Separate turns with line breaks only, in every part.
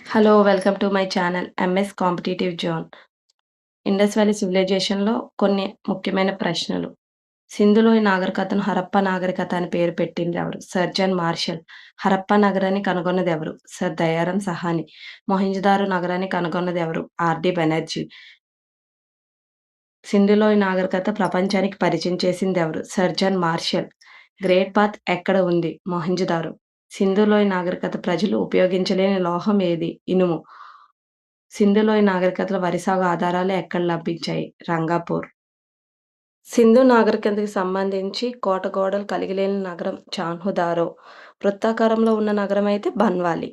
Hello! Welcome to my channel MS competitive zone. Indus valley సివిలైజేషన్‌లో కొన్ని ముఖ్యమైన ప్రశ్నలు. సింధులోయ నాగరికతను హరప్పా నాగరికత అని పేరు పెట్టిందెవరు? Sir John Marshall. హరప్పా నగరాన్ని కనుగొన్నదెవరు? సర్ దయారాం సహాని. మొహంజదారో నగరాన్ని కనుగొన్నదెవరు? ఆర్‌డి బెనర్జీ. సింధులోయ నాగరికత ప్రపంచానికి పరిచయం చేసిందెవరు? Sir John Marshall. Great bath ఎక్కడ ఉంది? మొహంజదారో. సింధులోయ నాగరికత ప్రజలు ఉపయోగించలేని లోహం ఏది? ఇనుము. సింధులోయ నాగరికతలో వరి సాగు ఆధారాలు ఎక్కడ లభించాయి? రంగాపూర్. సింధు నాగరికతకి సంబంధించి కోట గోడలు కలిగిలేని నగరం చాన్హుదారో. వృత్తాకారంలో ఉన్న నగరం అయితే బన్వాలి.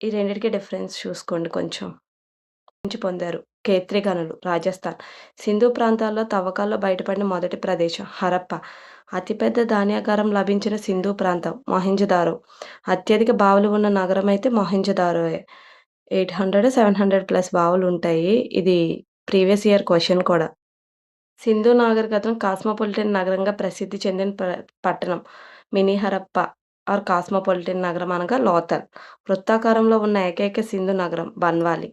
ఈ రెండిటికి డిఫరెన్స్ చూసుకోండి కొంచెం. నుంచి పొందారు. ఖేత్రి గనులు రాజస్థాన్. సింధు ప్రాంతాల్లో తవ్వకాల్లో బయటపడిన మొదటి ప్రదేశం హరప్పా. అతిపెద్ద ధాన్యాగారం లభించిన సింధు ప్రాంతం మొహెంజోదారో. అత్యధిక బావులు ఉన్న నగరం అయితే మొహెంజోదారోయే. 800, 700 ప్లస్ బావులుంటాయి. ఇది ప్రీవియస్ ఇయర్ క్వెషన్ కూడా. సింధు నాగరికతను కాస్మోపాలిటన్ నగరంగా ప్రసిద్ధి చెందిన పట్టణం మినీ హరప్పా ఆర్ కాస్మోపాలిటన్ నగరం అనగా లోథల్. వృత్తాకారంలో ఉన్న ఏకైక సింధు నగరం బన్వాలి.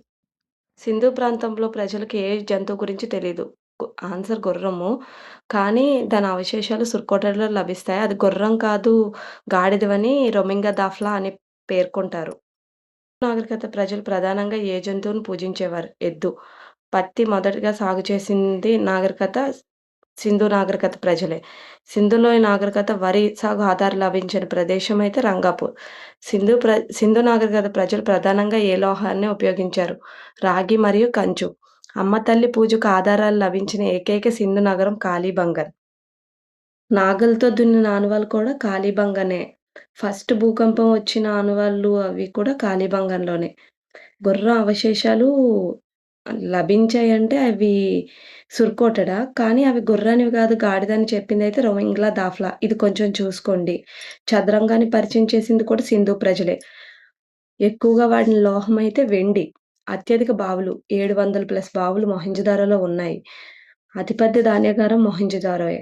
సింధు ప్రాంతంలో ప్రజలకు ఏ జంతువు గురించి తెలీదు. ఆన్సర్ గుర్రము. కానీ దాని అవశేషాలు సుర్కోటలో లభిస్తాయి. అది గుర్రం కాదు గాడిదవని రొమింగా దాఫ్లా అని పేర్కొంటారు. నాగరికత ప్రజలు ప్రధానంగా ఏ జంతువును పూజించేవారు? ఎద్దు. పత్తి మొదటగా సాగు చేసింది నాగరికత సింధు నాగరికత ప్రజలే. సింధులోయ నాగరికత వరి సాగు ఆధారం లభించిన ప్రదేశం అయితే రంగాపూర్. సింధు నాగరికత ప్రజలు ప్రధానంగా ఏ లోహాన్ని ఉపయోగించారు? రాగి మరియు కంచు. అమ్మ తల్లి పూజకు ఆధారాలు లభించిన ఏకైక సింధు నగరం కాళీబంగన్. నాగలితో దున్నిన ఆనవాళ్ళు కూడా కాళీబంగనే. ఫస్ట్ భూకంపం వచ్చిన ఆనవాళ్ళు అవి కూడా కాళీబంగన్‌లోనే. గుర్రం అవశేషాలు లభించాయంటే అవి సుర్కోటడా? కానీ అవి గుర్రానివి గాదు గాడిదని చెప్పిందయితే రోమింగ్లా దాఫ్లా. ఇది కొంచెం చూసుకోండి. చదరంగాన్ని పరిచయం చేసింది కూడా సింధు ప్రజలే. ఎక్కువగా వాడిన లోహమైతే వెండి. అత్యధిక బావులు 700 ప్లస్ బావులు మొహెంజోదారోలో ఉన్నాయి. అతిపెద్ద ధాన్యాగారం మొహెంజోదారోయే.